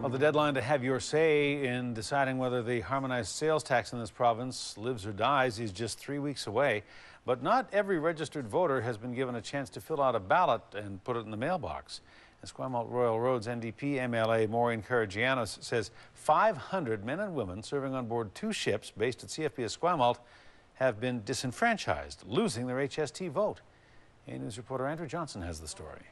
Well, the deadline to have your say in deciding whether the harmonized sales tax in this province lives or dies is just 3 weeks away. But not every registered voter has been given a chance to fill out a ballot and put it in the mailbox. Esquimalt-Royal Road's NDP MLA Maureen Karagianis says 500 men and women serving on board 2 ships based at CFB Esquimalt have been disenfranchised, losing their HST vote. A News reporter Andrew Johnson has the story.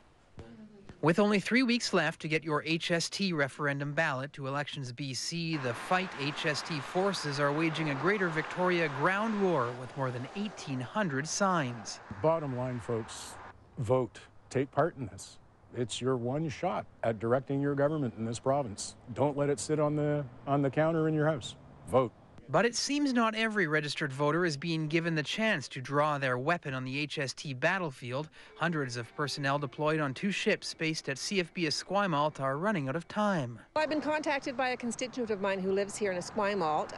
With only 3 weeks left to get your HST referendum ballot to Elections BC, the Fight HST forces are waging a Greater Victoria ground war with more than 1,800 signs. Bottom line, folks, vote. Take part in this. It's your one shot at directing your government in this province. Don't let it sit on the counter in your house. Vote. But it seems not every registered voter is being given the chance to draw their weapon on the HST battlefield. Hundreds of personnel deployed on 2 ships based at CFB Esquimalt are running out of time. I've been contacted by a constituent of mine who lives here in Esquimalt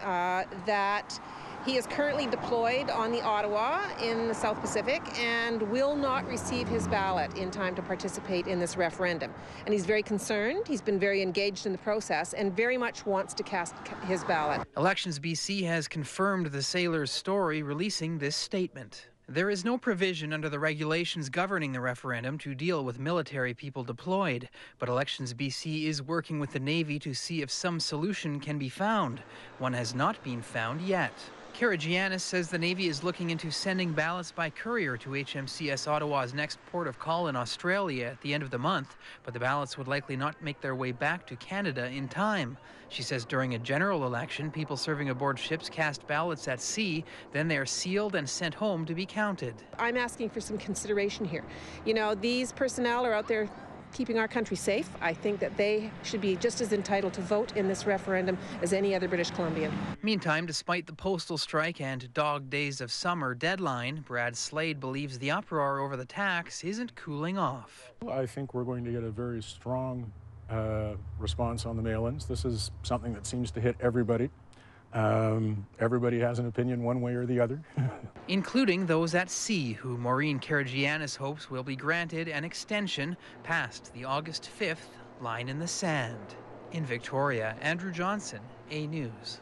that he is currently deployed on the Ottawa in the South Pacific and will not receive his ballot in time to participate in this referendum. And he's very concerned. He's been very engaged in the process and very much wants to cast his ballot. Elections BC has confirmed the sailor's story, releasing this statement. There is no provision under the regulations governing the referendum to deal with military people deployed, but Elections BC is working with the Navy to see if some solution can be found. One has not been found yet. Karagianis says the Navy is looking into sending ballots by courier to HMCS Ottawa's next port of call in Australia at the end of the month, but the ballots would likely not make their way back to Canada in time. She says during a general election, people serving aboard ships cast ballots at sea, then they are sealed and sent home to be counted. I'm asking for some consideration here. You know, these personnel are out there keeping our country safe. I think that they should be just as entitled to vote in this referendum as any other British Columbian. Meantime, despite the postal strike and dog days of summer deadline, Brad Slade believes the uproar over the tax isn't cooling off. I think we're going to get a very strong response on the mail-ins. This is something that seems to hit everybody. Everybody has an opinion one way or the other. Including those at sea, who Maureen Karagianis hopes will be granted an extension past the August 5th line in the sand. In Victoria, Andrew Johnson, A News.